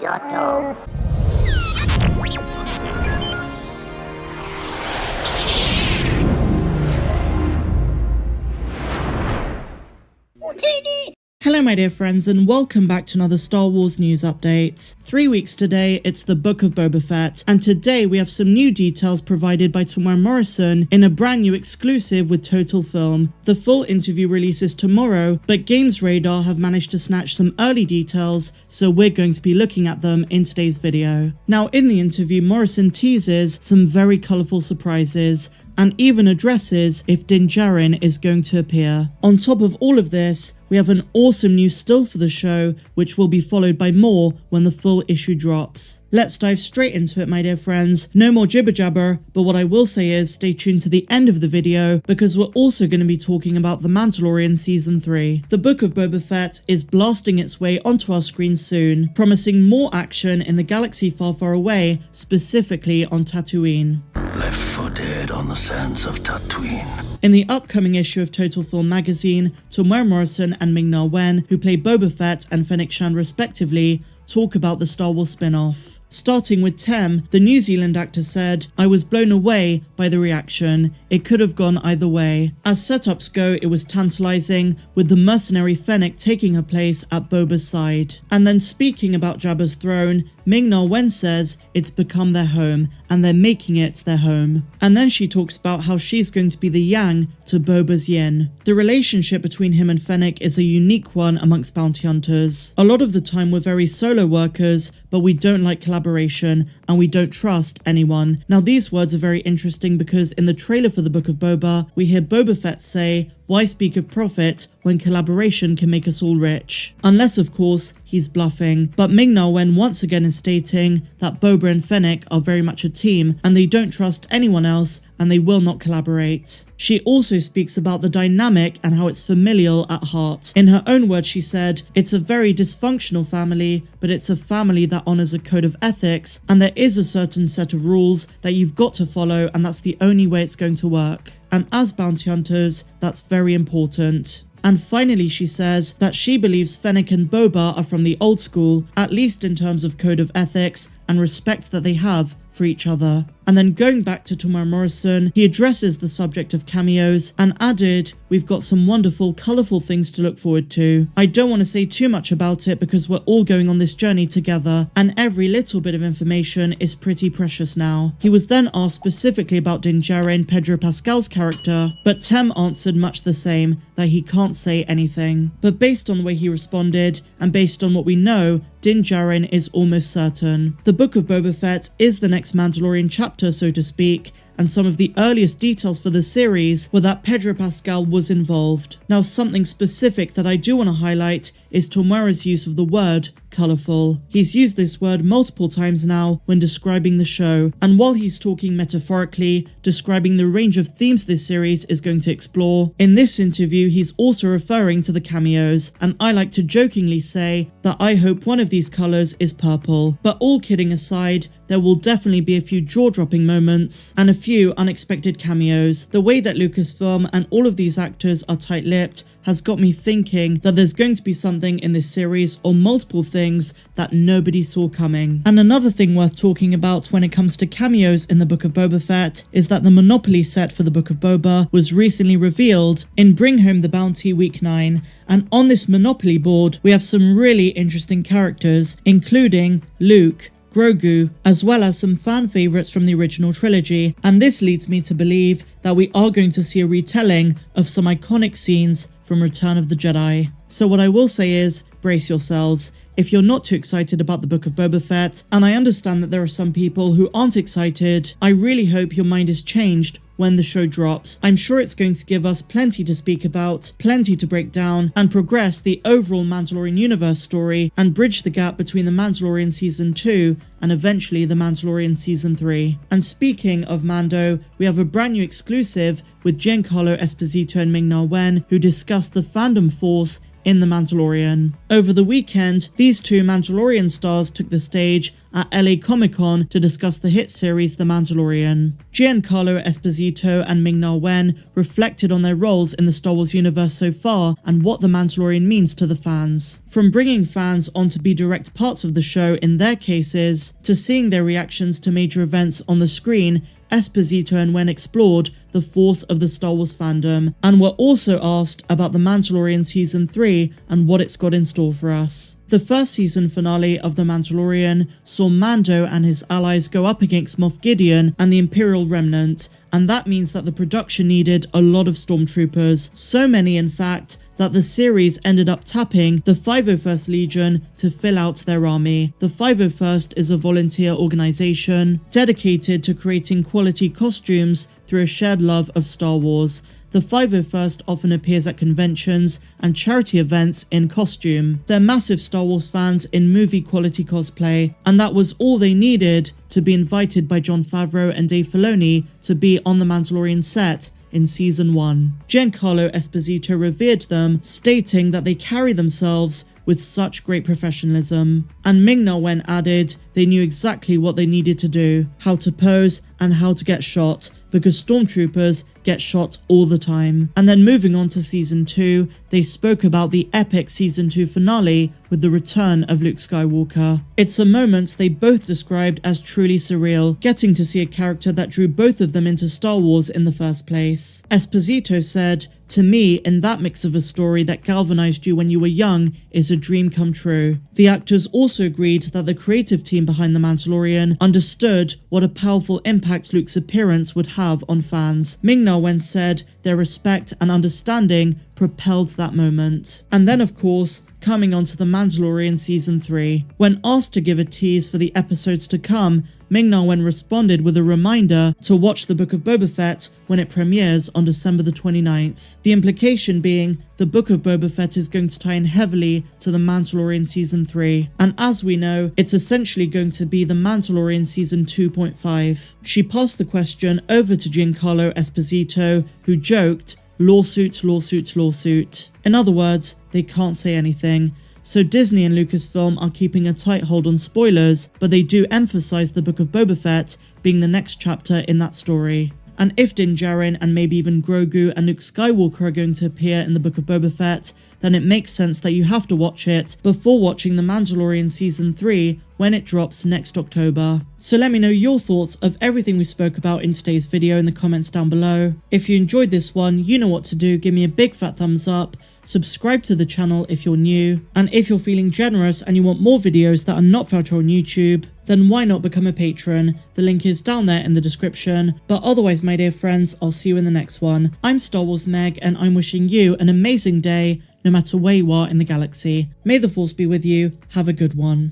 Kyoto. Hello my dear friends and welcome back to another Star Wars news update. 3 weeks today, it's the Book of Boba Fett, and today we have some new details provided by Temuera Morrison in a brand new exclusive with Total Film. The full interview releases tomorrow, but Games Radar have managed to snatch some early details, so we're going to be looking at them in today's video. Now in the interview, Morrison teases some very colourful surprises, and even addresses if Djarin is going to appear. On top of all of this, we have an awesome new still for the show, which will be followed by more when the full issue drops. Let's dive straight into it, my dear friends. No more jibber jabber, but what I will say is stay tuned to the end of the video, because we're also going to be talking about The Mandalorian Season 3. The Book of Boba Fett is blasting its way onto our screens soon, promising more action in the galaxy far, far away, specifically on Tatooine. Left for dead on the sands of Tatooine. In the upcoming issue of Total Film magazine, Temuera Morrison and Ming-Na Wen, who play Boba Fett and Fennec Shand respectively, talk about the Star Wars spin-off. Starting with Tem, the New Zealand actor said, "I was blown away by the reaction. It could have gone either way. As setups go, it was tantalizing, with the mercenary Fennec taking her place at Boba's side." And then speaking about Jabba's throne, Ming-Na Wen says it's become their home, and they're making it their home. And then she talks about how she's going to be the yang to Boba's yin. The relationship between him and Fennec is a unique one amongst bounty hunters. A lot of the time we're very solo workers, but we don't like collaboration, and we don't trust anyone. Now these words are very interesting because in the trailer for the Book of Boba, we hear Boba Fett say, "Why speak of profit when collaboration can make us all rich?" Unless, of course, he's bluffing. But Ming-Na Wen once again is stating that Boba and Fennec are very much a team, and they don't trust anyone else, and they will not collaborate. She also speaks about the dynamic and how it's familial at heart. In her own words, she said, "It's a very dysfunctional family, but it's a family that honours a code of ethics, and there is a certain set of rules that you've got to follow, and that's the only way it's going to work. And as bounty hunters, that's very important." And finally, she says that she believes Fennec and Boba are from the old school, at least in terms of code of ethics and respect that they have for each other. And then going back to Temuera Morrison, he addresses the subject of cameos and added, "We've got some wonderful, colourful things to look forward to. I don't want to say too much about it because we're all going on this journey together, and every little bit of information is pretty precious now." He was then asked specifically about Djarin, Pedro Pascal's character, but Tem answered much the same, that he can't say anything. But based on the way he responded, and based on what we know, Djarin is almost certain. The Book of Boba Fett is the next Mandalorian chapter, so to speak, and some of the earliest details for the series were that Pedro Pascal was involved. Now something specific that I do want to highlight is Temuera's use of the word colourful. He's used this word multiple times now when describing the show, and while he's talking metaphorically, describing the range of themes this series is going to explore, in this interview he's also referring to the cameos, and I like to jokingly say that I hope one of these colours is purple. But all kidding aside, there will definitely be a few jaw-dropping moments and a few unexpected cameos. The way that Lucasfilm and all of these actors are tight-lipped has got me thinking that there's going to be something in this series or multiple things that nobody saw coming. And another thing worth talking about when it comes to cameos in the Book of Boba Fett is that the Monopoly set for the Book of Boba was recently revealed in Bring Home the Bounty Week 9, and on this Monopoly board we have some really interesting characters, including Luke, Grogu, as well as some fan favourites from the original trilogy, and this leads me to believe that we are going to see a retelling of some iconic scenes from Return of the Jedi. So what I will say is, brace yourselves. If you're not too excited about the Book of Boba Fett, and I understand that there are some people who aren't excited, I really hope your mind is changed when the show drops. I'm sure it's going to give us plenty to speak about, plenty to break down, and progress the overall Mandalorian universe story, and bridge the gap between The Mandalorian Season 2 and eventually The Mandalorian Season 3. And speaking of Mando, we have a brand new exclusive with Giancarlo Esposito and Ming-Na Wen, who discussed the fandom force in The Mandalorian. Over the weekend, these two Mandalorian stars took the stage at LA Comic-Con to discuss the hit series The Mandalorian. Giancarlo Esposito and Ming-Na Wen reflected on their roles in the Star Wars universe so far and what The Mandalorian means to the fans. From bringing fans on to be direct parts of the show in their cases, to seeing their reactions to major events on the screen, Esposito and Wen explored the force of the Star Wars fandom and were also asked about The Mandalorian Season 3 and what it's got in store for us. The first season finale of The Mandalorian saw Mando and his allies go up against Moff Gideon and the Imperial Remnant, and that means that the production needed a lot of stormtroopers, so many in fact that the series ended up tapping the 501st Legion to fill out their army. The 501st is a volunteer organization dedicated to creating quality costumes through a shared love of Star Wars. The 501st often appears at conventions and charity events in costume. They're massive Star Wars fans in movie quality cosplay, and that was all they needed to be invited by Jon Favreau and Dave Filoni to be on the Mandalorian set in Season 1. Giancarlo Esposito revered them, stating that they carry themselves with such great professionalism. And Ming-Na Wen added they knew exactly what they needed to do, how to pose and how to get shot, because stormtroopers get shot all the time. And then moving on to Season 2, they spoke about the epic Season 2 finale with the return of Luke Skywalker. It's a moment they both described as truly surreal, getting to see a character that drew both of them into Star Wars in the first place. Esposito said, "To me, in that mix of a story that galvanized you when you were young is a dream come true." The actors also agreed that the creative team behind The Mandalorian understood what a powerful impact Luke's appearance would have on fans. Ming-Na Wen said their respect and understanding propelled that moment. And then of course, coming on to The Mandalorian Season 3. When asked to give a tease for the episodes to come, Ming-Na Wen responded with a reminder to watch the Book of Boba Fett when it premieres on December the 29th. The implication being the Book of Boba Fett is going to tie in heavily to The Mandalorian Season 3. And as we know, it's essentially going to be The Mandalorian Season 2.5. She passed the question over to Giancarlo Esposito, who joked, "Lawsuit, lawsuit, lawsuit." In other words, they can't say anything. So Disney and Lucasfilm are keeping a tight hold on spoilers, but they do emphasize the Book of Boba Fett being the next chapter in that story. And if Din Djarin and maybe even Grogu and Luke Skywalker are going to appear in the Book of Boba Fett, then it makes sense that you have to watch it before watching The Mandalorian Season 3 when it drops next October. So let me know your thoughts of everything we spoke about in today's video in the comments down below. If you enjoyed this one, you know what to do. Give me a big fat thumbs up, subscribe to the channel if you're new, and if you're feeling generous and you want more videos that are not found on YouTube, then why not become a patron? The link is down there in the description. But otherwise, my dear friends, I'll see you in the next one. I'm Star Wars Meg, and I'm wishing you an amazing day, no matter where you are in the galaxy. May the Force be with you. Have a good one.